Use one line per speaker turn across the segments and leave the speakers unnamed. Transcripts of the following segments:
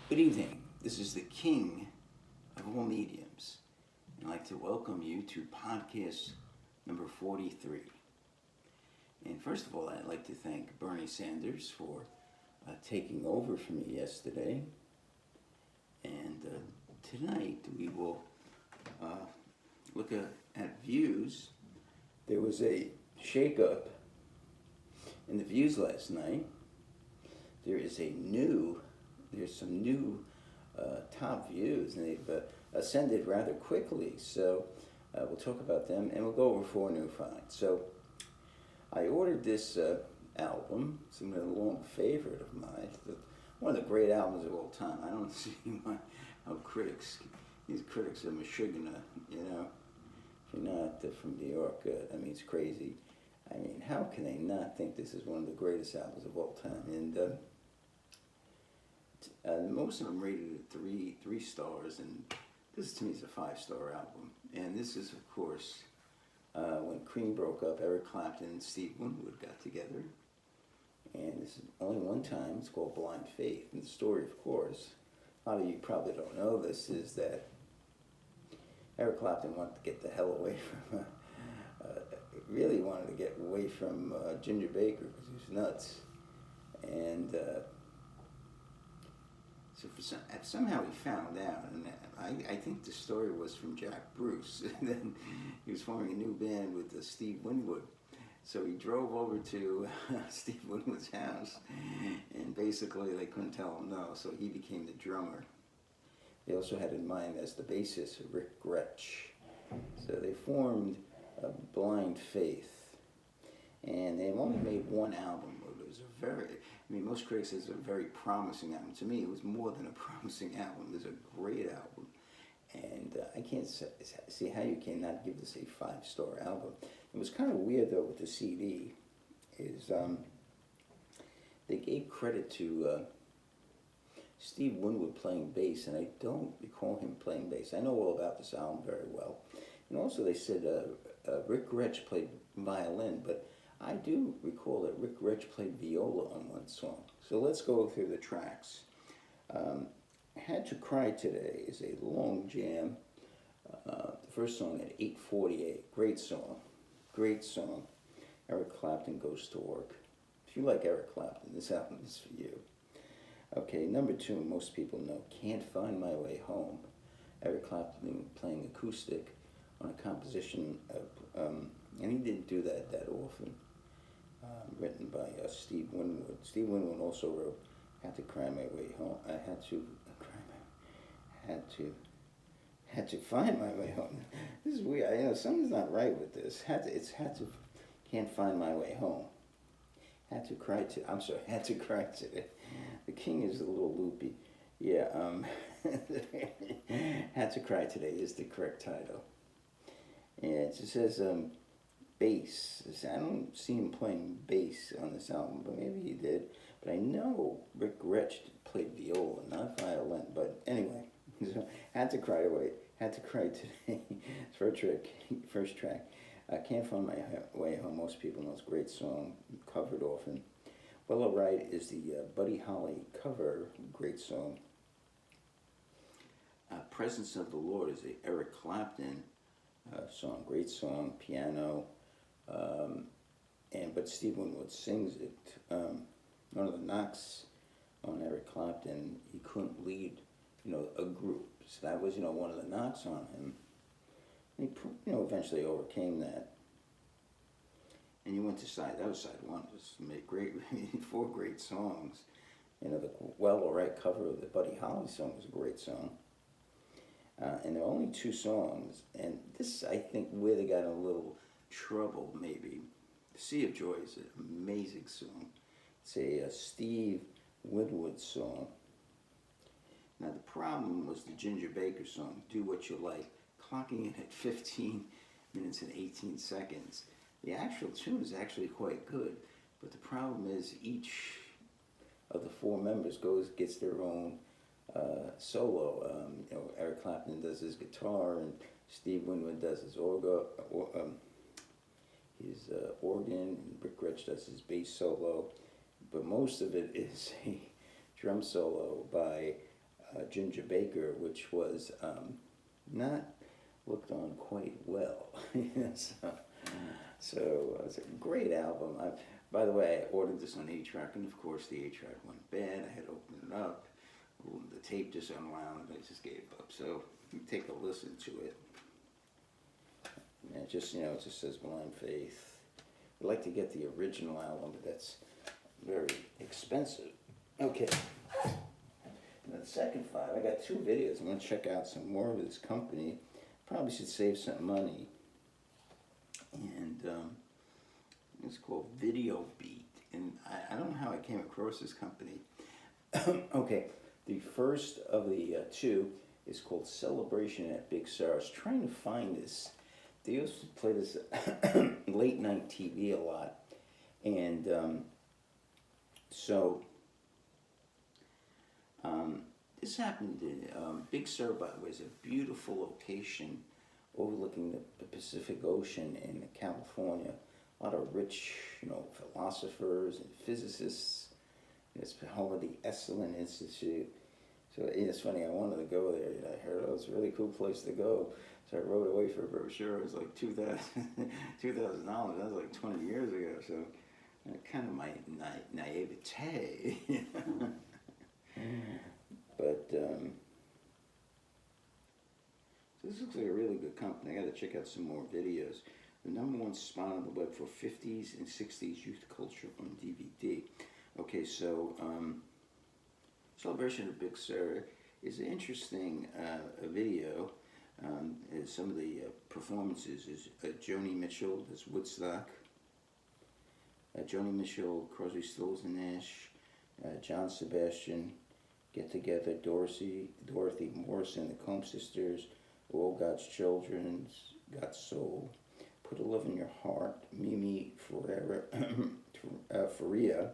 Good evening. This is the king of all mediums. I'd like to welcome you to podcast number 43. And first of all, I'd like to thank Bernie Sanders for taking over for me yesterday. And tonight we will look at views. There was a shakeup in the views last night. There's some new top views, and they've ascended rather quickly. So we'll talk about them, and we'll go over 4 new finds. So I ordered this album. It's a long favorite of mine. One of the great albums of all time. I don't see how these critics are Michigan, if you're not from New York, it's crazy. How can they not think this is one of the greatest albums of all time? And most of them rated at three stars, and this to me is a 5-star album. And this is, of course, when Cream broke up. Eric Clapton and Steve Winwood got together, and this is only one time. It's called Blind Faith. And the story, of course, a lot of you probably don't know this, is that Eric Clapton wanted to get the hell away from really wanted to get away from Ginger Baker because he was nuts. And so somehow he found out, and I think the story was from Jack Bruce. And then he was forming a new band with Steve Winwood. So he drove over to Steve Winwood's house, and basically they couldn't tell him no, so he became the drummer. They also had in mind as the bassist Rick Gretsch. So they formed Blind Faith, and they've only made one album. It was most critics say it's a very promising album. To me, it was more than a promising album. It was a great album, and I can't see how you cannot give this a 5-star album. It was kind of weird though with the CD, is they gave credit to Steve Winwood playing bass, and I don't recall him playing bass. I know all about this album very well. And also they said Rick Gretsch played violin, but I do recall that Rick Gretsch played viola on one song. So let's go through the tracks. Had to Cry Today is a long jam. The first song at 8:48. Great song. Great song. Eric Clapton Goes to Work. If you like Eric Clapton, this album is for you. Okay, number 2, most people know, Can't Find My Way Home. Eric Clapton playing acoustic on a composition of, and he didn't do that often, written by Steve Winwood. Steve Winwood also wrote Had to Cry My Way Home. I had to find my way home. This is weird. Something's not right with this. Can't find my way home. Had to cry today. The king is a little loopy. Yeah, Had to Cry Today is the correct title. And it just says bass. I don't see him playing bass on this album, but maybe he did. But I know Rick Gretsch played viola, not violin. But anyway, so Had to Cry Today. First track. Can't Find My Way Home. Most people know it's a great song, covered often. Well Alright is the Buddy Holly cover, great song. Presence of the Lord is a Eric Clapton song, great song, piano, but Steve Winwood sings it. One of the knocks on Eric Clapton, he couldn't lead, a group. So that was, one of the knocks on him. And he, eventually overcame that. And you went to side 1. Just made great, 4 great songs. The Well Alright cover of the Buddy Holly song was a great song. And there are only 2 songs, and this, I think, where they got in a little trouble, maybe. Sea of Joy is an amazing song. It's a Steve Winwood song. Now, the problem was the Ginger Baker song, Do What You Like, clocking it at 15 minutes and 18 seconds. The actual tune is actually quite good, but the problem is each of the 4 members gets their own solo. Eric Clapton does his guitar, and Steve Winwood does his organ, and Rick Gretsch does his bass solo. But most of it is a drum solo by Ginger Baker, which was not looked on quite well. So it's a great album. By the way, I ordered this on 8-track, and of course the 8-track went bad. I had to open it up. The tape just unwound, and I just gave up. So take a listen to it. And it just, it just says Blind Faith. I'd like to get the original album, but that's very expensive. Okay. And the second 5, I got 2 videos. I'm going to check out some more of this company. Probably should save some money. And it's called Video Beat. And I don't know how I came across this company. Okay, the first of the 2 is called Celebration at Big Sur. I was trying to find this. They used to play this late night TV a lot. And this happened in Big Sur, by the way, is a beautiful location overlooking the Pacific Ocean in California. A lot of rich, philosophers and physicists. It's home of the Esalen Institute. So it's funny, I wanted to go there. I heard it was a really cool place to go. So I wrote away for a brochure. It was like $2,000. That was like 20 years ago. So kind of my naivete. But this looks like a really good company. I got to check out some more videos. The #1 spot on the web for 50s and 60s youth culture on DVD. Okay, so Celebration of Big Sur is an interesting video. Some of the performances is Joni Mitchell, that's Woodstock. Joni Mitchell, Crosby, Stills and Nash, John Sebastian, Get Together, Dorothy Morrison, the Combs Sisters, All God's Children, God's Soul, Put a Love in Your Heart, Mimi Forever, Faria,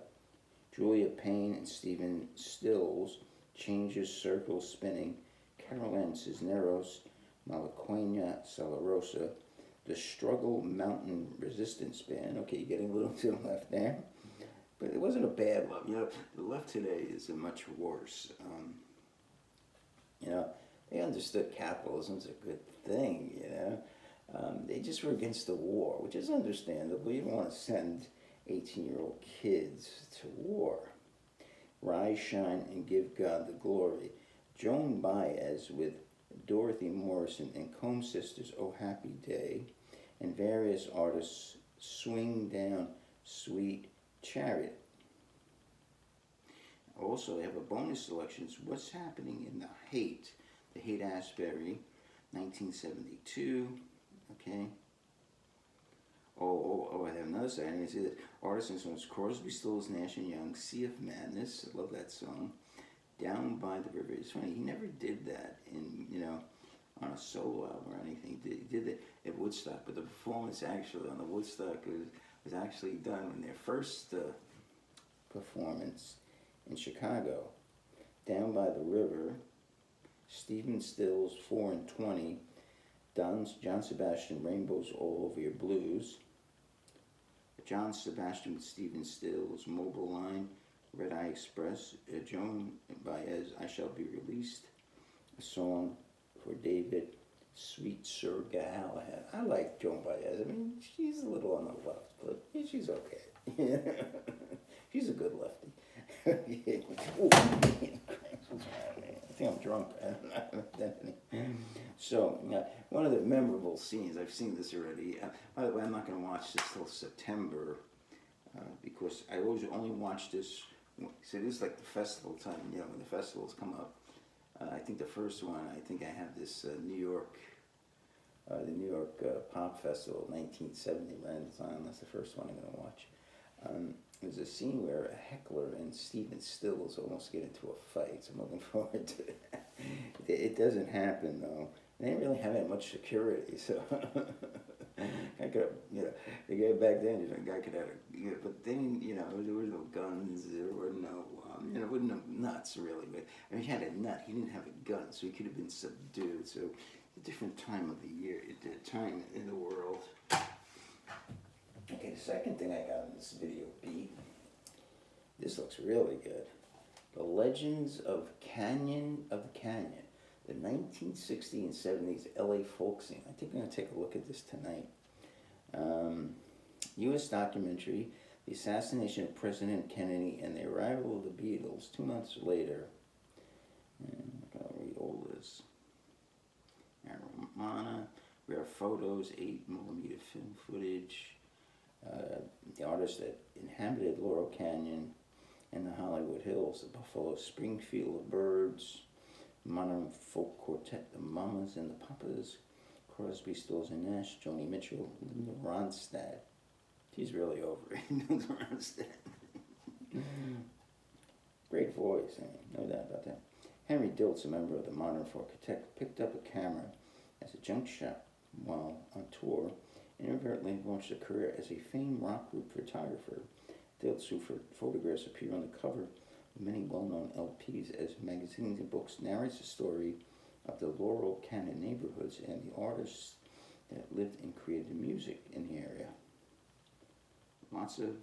Julia Payne and Stephen Stills, Changes, Circles Spinning, Carol Ann Cisneros, Malaquena Salarosa, The Struggle Mountain Resistance Band. Okay, you're getting a little to the left there. But it wasn't a bad love. The left today is much worse. They understood capitalism's a good thing, They just were against the war, which is understandable. You don't want to send 18-year-old kids to war. Rise, shine, and give God the glory. Joan Baez with Dorothy Morrison and Combs Sisters, Oh Happy Day, and various artists, Swing Down, Sweet Chariot. Also, I have a bonus selection. What's Happening in the Haight-Ashbury, 1972. Okay. Oh, I have another side. I didn't see that. Artists and songs: Crosby, Stills, Nash and Young, Sea of Madness. I love that song. Down by the River. It's funny, he never did that on a solo album or anything. He did it at Woodstock, but the performance actually on the Woodstock was actually done in their first performance in Chicago. Down by the River, Stephen Stills, 4 and 20, John Sebastian, Rainbows All Over Your Blues, John Sebastian with Stephen Stills, Mobile Line, Red Eye Express, Joan Baez, I Shall Be Released, a song for David, Sweet Sir Galahad. I like Joan Baez. I mean, she's a little on the left, but she's okay. She's a good lefty. Ooh, I think I'm drunk. So, one of the memorable scenes, I've seen this already. By the way, I'm not going to watch this till September because I always only watch this. So it is like the festival time, when the festivals come up. I think the first one, I have this the New York Pop Festival, 1970 Renaissance. That's the first one I'm going to watch. There's a scene where a heckler and Stephen Stills almost get into a fight, so I'm looking forward to it. It doesn't happen, though. They didn't really have that much security, so I could have, the guy back then, the guy could have, but then, there were no guns, there were no, there were no nuts, really. But I mean, he had a nut, he didn't have a gun, so he could have been subdued. So a different time of the year, time in the world. Okay, the second thing I got in this video beat, this looks really good. The Legends of Canyon of the Canyon, the 1960s and 70s LA folk scene. I think I'm going to take a look at this tonight. U.S. documentary, the assassination of President Kennedy and the arrival of the Beatles 2 months later. And I gotta read all this. Marijuana, rare photos, 8mm film footage. The artists that inhabited Laurel Canyon and the Hollywood Hills, the Buffalo Springfield, the Birds, modern folk quartet, the Mamas and the Papas, Crosby, Stills and Nash, Joni Mitchell, Linda Ronstadt. She's really over it, Linda Ronstadt. Great voice, no doubt about that. Henry Diltz, a member of the Modern Folk Quartet, picked up a camera as a junk shop while on tour and inadvertently launched a career as a famed rock group photographer. Diltz, who photographs appear on the cover of many well-known LPs as magazines and books, narrates the story of the Laurel Canyon neighborhoods and the artists that lived and created music in the area. Lots of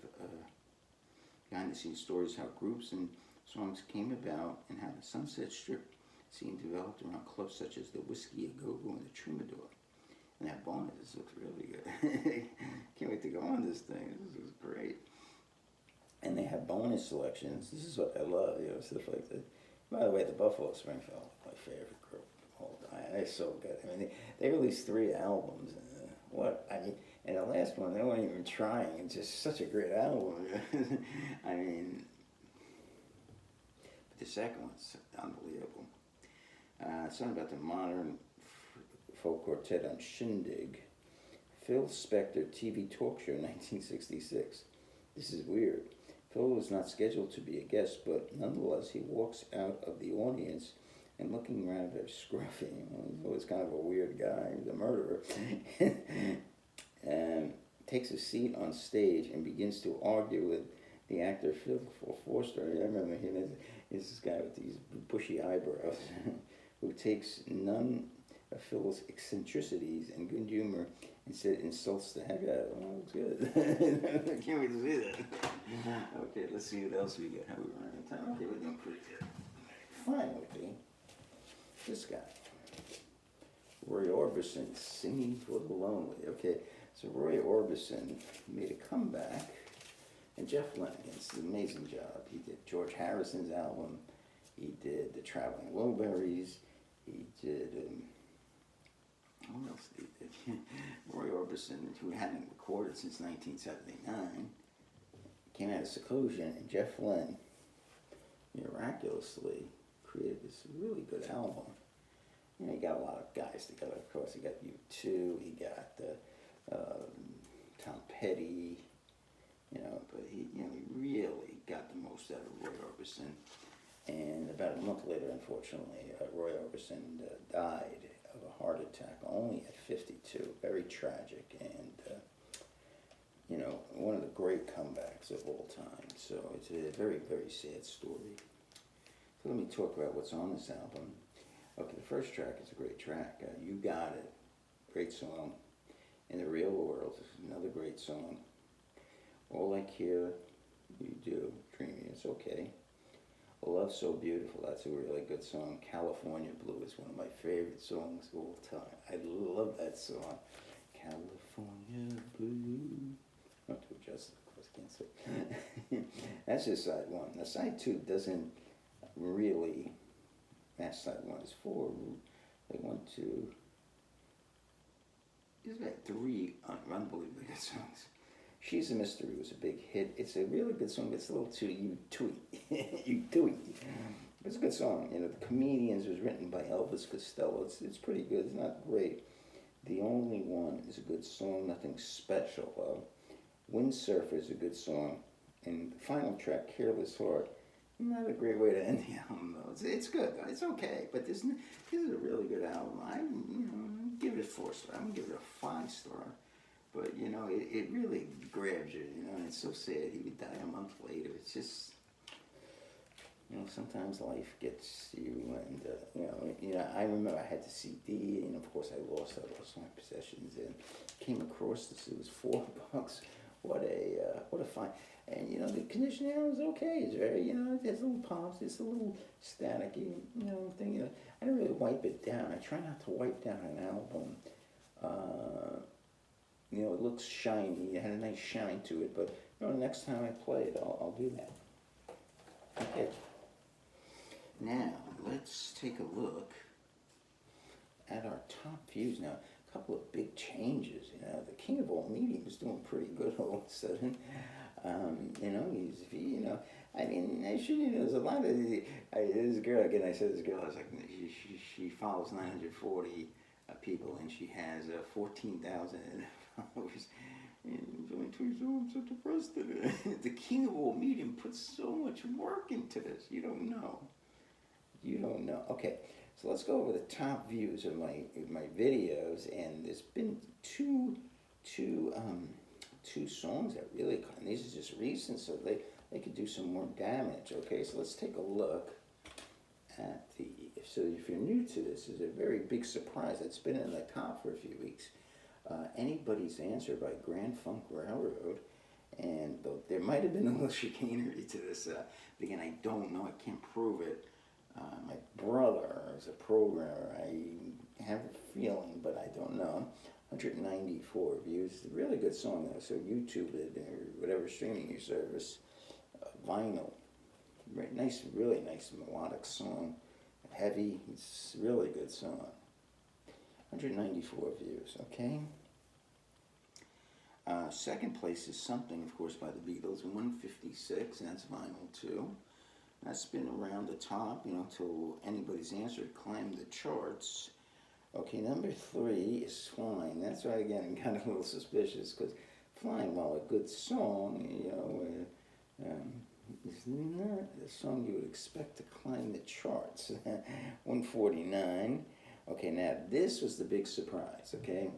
behind-the-scenes stories how groups and songs came about and how the Sunset Strip scene developed around clubs such as the Whiskey A Go-Go and the Troubadour. And that bonus looks really good. Can't wait to go on this thing. This is great. And they have bonus selections. This is what I love, stuff like that. By the way, the Buffalo Springfield, my favorite group of all time. They're so good. I mean, they released 3 albums. And the last one, they weren't even trying. It's just such a great album. I mean, but the second one's unbelievable. Something about the Modern Folk Quartet on Shindig. Phil Spector TV talk show, 1966. This is weird. Phil was not scheduled to be a guest, but nonetheless, he walks out of the audience and looking around very scruffy. He's always kind of a weird guy. He's a murderer. And takes a seat on stage and begins to argue with the actor Phil Forster. I remember him as this guy with these bushy eyebrows who takes none of Phil's eccentricities and good humor instead insults the heck out of him. Oh, it's good. I can't wait to see that. Okay, let's see what else we got. How we running out of time? Okay, we're doing pretty good. Finally, this guy. Roy Orbison, Singing for the Lonely. Okay, so Roy Orbison made a comeback, and Jeff Lynne, it's an amazing job. He did George Harrison's album, he did The Traveling Wilburys, he did, what else did he do? Roy Orbison, who hadn't recorded since 1979, came out of seclusion, and Jeff Lynne miraculously created this really good album. You got a lot of guys together. Of course, he got U2, he got Tom Petty, but he really got the most out of Roy Orbison. And about a month later, unfortunately, Roy Orbison died of a heart attack, only at 52. Very tragic, and one of the great comebacks of all time. So it's a very, very sad story. So let me talk about what's on this album. Okay, the first track is a great track. You Got It, great song. In the Real World, another great song. All I Care You Do, Dreaming, it's okay. Love So Beautiful, that's a really good song. California Blue is one of my favorite songs of all time. I love that song. California Blue. Not to adjust it, of course, I can't say. That's just side one. Now, side two doesn't really match side one. It's 4. Like 1, 2. There's about 3 unbelievably good songs. She's a Mystery was a big hit. It's a really good song, but it's a little too you-tooey. But it's a good song. The Comedians was written by Elvis Costello. It's pretty good. It's not great. The Only One is a good song, nothing special. Windsurfer is a good song. And the final track, Careless Heart, not a great way to end the album, though. It's good. It's okay, but this is a really good album. I give it a 4 star. I'm gonna give it a 5 star. But it really grabs you. And it's so sad. He would die a month later. It's just sometimes life gets you, and I remember I had the CD, and of course I lost my possessions, and came across this. It was $4. What a find! And the condition now is okay. It's very, it has little pops. It's a little staticky, thing. I don't really wipe it down. I try not to wipe down an album. It looks shiny. It had a nice shine to it, but next time I play it, I'll do that. Okay. Now let's take a look at our top views. Now, a couple of big changes. The king of all medium is doing pretty good all of a sudden. There's a lot of this girl again. I said this girl. I was like, she follows 940 people, and she has 14,000 followers. And I'm so depressed today. The king of all medium puts so much work into this. You don't know. Okay, so let's go over the top views of my videos, and there's been two songs that really, and these are just recent, so they could do some more damage. Okay, so let's take a look at so if you're new to this, it's a very big surprise. It's been in the top for a few weeks. Anybody's Answer by Grand Funk Railroad, and there might have been a little chicanery to this. Again, I don't know. I can't prove it. My brother is a programmer. I have a feeling, but I don't know. 194 views. It's a really good song, though. So YouTube it or whatever streaming service. Vinyl. Nice, really nice melodic song. Heavy. It's a really good song. 194 views. Okay. Second place is Something, of course, by the Beatles. 156. And that's vinyl too. That's been around the top, till Anybody's Answer climbed the charts. Okay, number 3 is Flying. That's why, again, I'm kind of a little suspicious, because Flying, while a good song, is not the song you would expect to climb the charts. 149. Okay, now this was the big surprise, okay?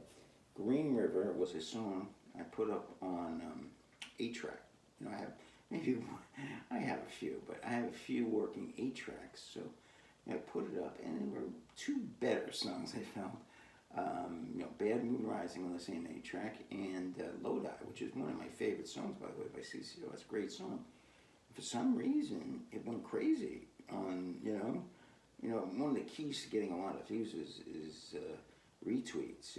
Green River was a song I put up on 8-track. I have a few, but I have a few working 8-tracks, so I put it up, and there were 2 better songs I found. Bad Moon Rising on the same 8-track, and Lodi, which is one of my favorite songs, by the way, by CCO. It's a great song. For some reason, it went crazy on, one of the keys to getting a lot of views is retweets,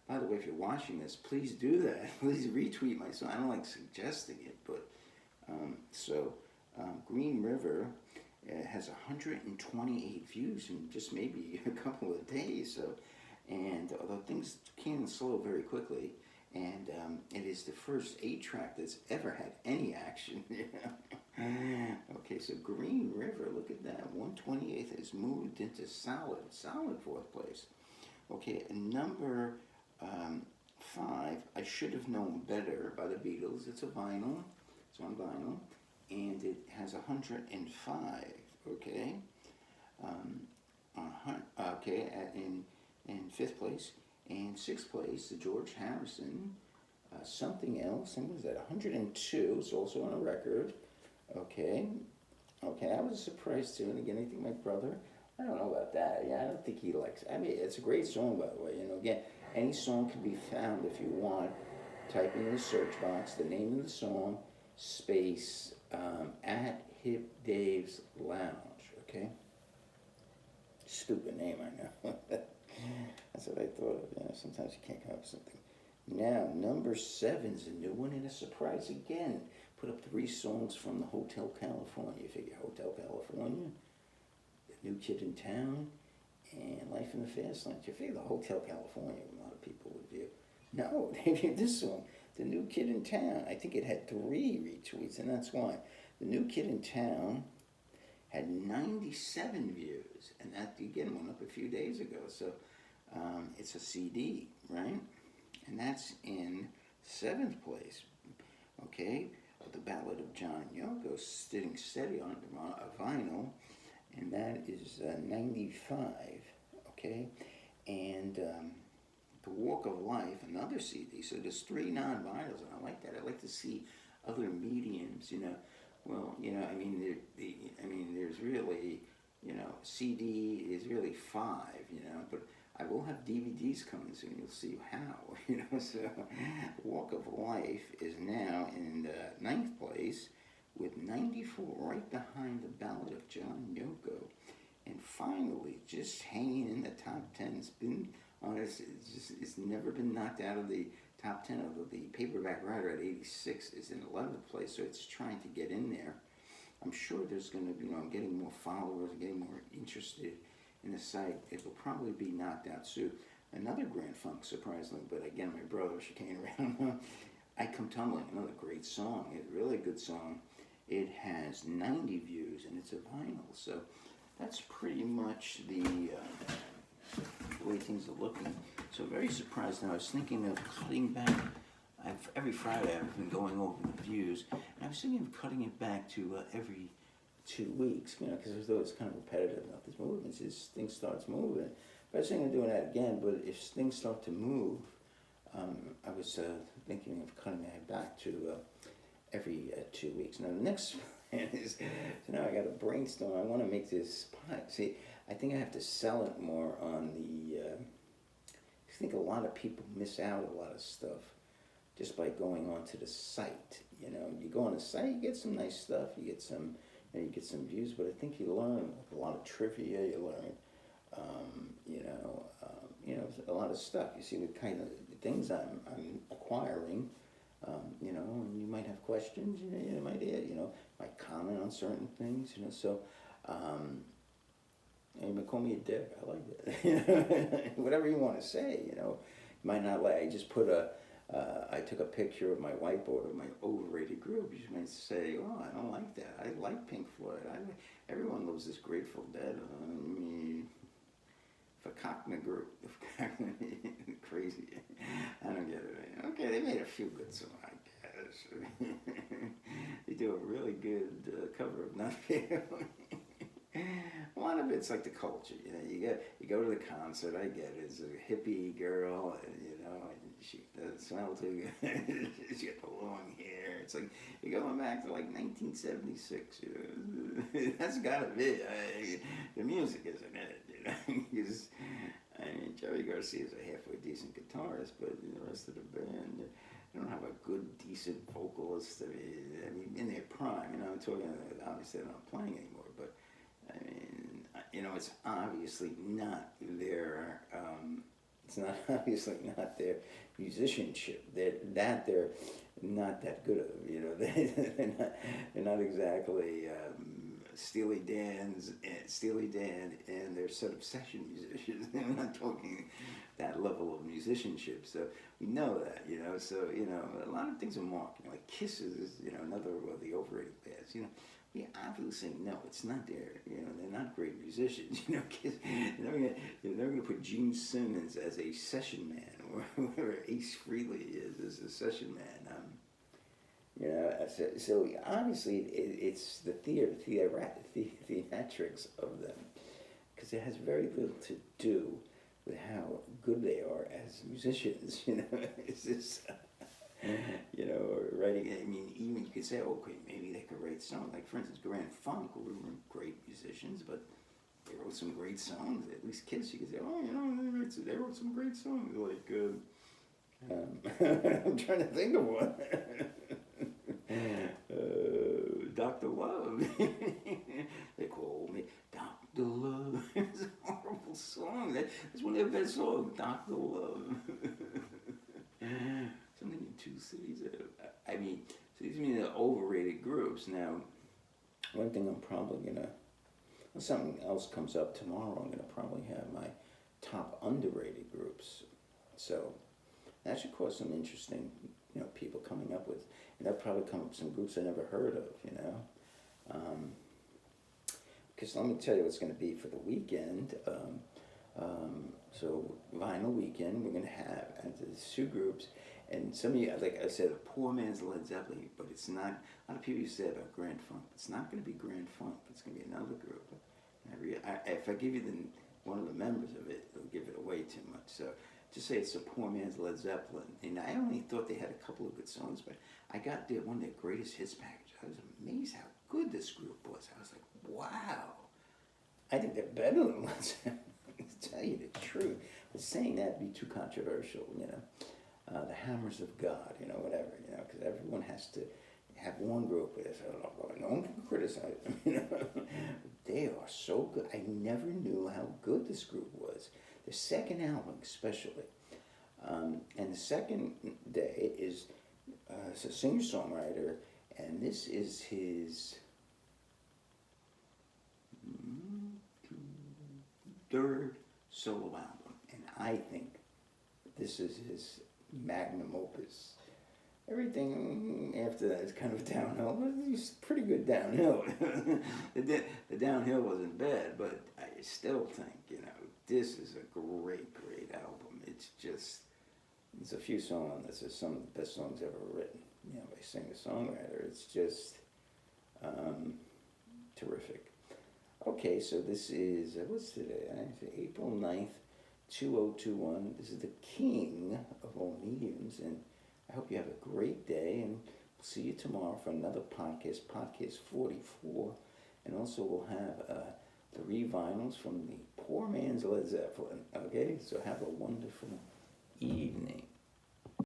By the way, if you're watching this, please do that. Please retweet my song. I don't like suggesting it, but Green River has 128 views in just maybe a couple of days. So, and although things can slow very quickly, and it is the first 8-track that's ever had any action. Okay, so Green River, look at that. 128th has moved into solid 4th place. Okay, and number 5, I Should Have Known Better by the Beatles. It's a vinyl. It's on vinyl, and it has 105. Okay, in 5th place, and 6th place, the George Harrison, Something Else, and what is that? 102. It's also on a record. Okay, I was surprised too. And again, I think my brother, I don't know about that. Yeah, I don't think he likes it. I mean, it's a great song, by the way. Again, any song can be found if you want. Type in the search box the name of the song, space, at Hip Dave's Lounge, okay? Stupid name, I know. That's what I thought of. Sometimes you can't come up with something. Now, number 7 is a new one and a surprise again. Put up 3 songs from the Hotel California. You figure Hotel California, The New Kid in Town, and Life in the Fast Lane. You figure the Hotel California, a lot of people would view. No, they viewed this song, The New Kid in Town. I think it had 3 retweets, and that's why. The New Kid in Town had 97 views, and that, again, went up a few days ago. So it's a CD, right? And that's in 7th place, okay? The Ballad of John and Yoko, sitting steady on a vinyl, and that is 95, okay? And The Walk of Life, another CD. So there's 3 non-vinyls, and I like that. I like to see other mediums, Well, there's really, CD is really 5, but I will have DVDs coming soon. You'll see how. So Walk of Life is now in ninth place with 94, right behind the Ballad of John Yoko. And finally, just hanging in the top 10. It's been on it's never been knocked out of the top 10. Although the Paperback Writer at 86 is in 11th place, so it's trying to get in there. I'm sure there's going to be, I'm getting more followers, getting more interested in the site. It will probably be knocked out soon. Another Grand Funk, surprisingly, but again, my brother, she came around. I Come Tumbling, another great song. It's a really good song. It has 90 views, and it's a vinyl, so that's pretty much the way things are looking. So very surprised. Now I was thinking of cutting back. Every Friday I've been going over the views, and I was thinking of cutting it back to every 2 weeks, because as though it's kind of repetitive enough. This movement, things starts moving. But I was thinking of doing that again, but if things start to move, I was thinking of cutting that back to every 2 weeks. Now the next plan is, so now I got to brainstorm. I want to make this pot. See, I think I have to sell it more on the, I think a lot of people miss out a lot of stuff just by going onto the site. You go on the site, you get some nice stuff, you get some views, but I think you learn a lot of trivia, you learn, a lot of stuff. You see the kind of things I'm acquiring, and you might have questions, you might comment on certain things, so, you might call me a dick, I like that, whatever you want to say, you might not like, I just put I took a picture of my whiteboard of my overrated group. You might say, "Oh, I don't like that. I like Pink Floyd. Everyone loves this Grateful Dead." Fakakna group, crazy. I don't get it. Okay, they made a few good songs, I guess. They do a really good cover of Nothing. A lot of it's like the culture, you go to the concert, I get it, it's a hippie girl, and she doesn't smell too good, she got the long hair, it's like, you're going back to like 1976, that's gotta be, the music isn't it, because, Jerry Garcia's a halfway decent guitarist, but the rest of the band, they don't have a good, decent vocalist, in their prime, I'm talking, obviously they're not playing anymore, but it's obviously not their, musicianship. They're not that good at it, they're not exactly Steely Dan and their sort of session musicians. They're not talking that level of musicianship. So we know that, so, a lot of things are marked, like Kiss is, another of the overrated bands, we obviously know it's not there. They're not great musicians. Kiss, you're never gonna put Gene Simmons as a session man, or whoever Ace Frehley is as a session man. So obviously it's the theatrics of them, because it has very little to do with how good they are as musicians. It's just. Writing, even you could say, okay, maybe they could write songs. Like, for instance, Grand Funk, who were great musicians, but they wrote some great songs. At least Kiss, you could say, they wrote some great songs. I'm trying to think of one. Dr. Love. They call me Dr. Love. It's a horrible song. That's one of their best songs, Dr. Love. Something in Two Cities. So these are the overrated groups. Now, one thing I'm probably gonna, when something else comes up tomorrow, I'm gonna probably have my top underrated groups. So that should cause some interesting, people coming up with, and they'll probably come up with some groups I never heard of, Because let me tell you what's gonna be for the weekend. So Vinyl Weekend, we're gonna have the two groups. And some of you, like I said, a poor man's Led Zeppelin, but it's not, a lot of people say about Grand Funk, it's not going to be Grand Funk, it's going to be another group. If I give you one of the members of it, it'll give it away too much. So just say it's a poor man's Led Zeppelin. And I only thought they had a couple of good songs, but I got one of their greatest hits package. I was amazed how good this group was. I was like, wow. I think they're better than Led Zeppelin, to tell you the truth. saying that would be too controversial, you know. The Hammers of God, you know, whatever, you know, because everyone has to have one group with us. No one can criticize them, you know. They are so good. I never knew how good this group was. The second album, especially. And the second day is it's a singer-songwriter, and this is his third solo album, and I think this is his magnum opus. Everything after that is kind of downhill, but he's pretty good downhill. The downhill wasn't bad, but I still think, you know, this is a great, great album. It's just, there's a few songs that are some of the best songs ever written, you know, by singer-songwriter. It's just terrific. Okay, so this is, what's today? April 9th, 2021. This is the king of all mediums, and I hope you have a great day, and we'll see you tomorrow for another podcast, podcast 44, and also we'll have 3 vinyls from the poor man's Led Zeppelin, okay? So have a wonderful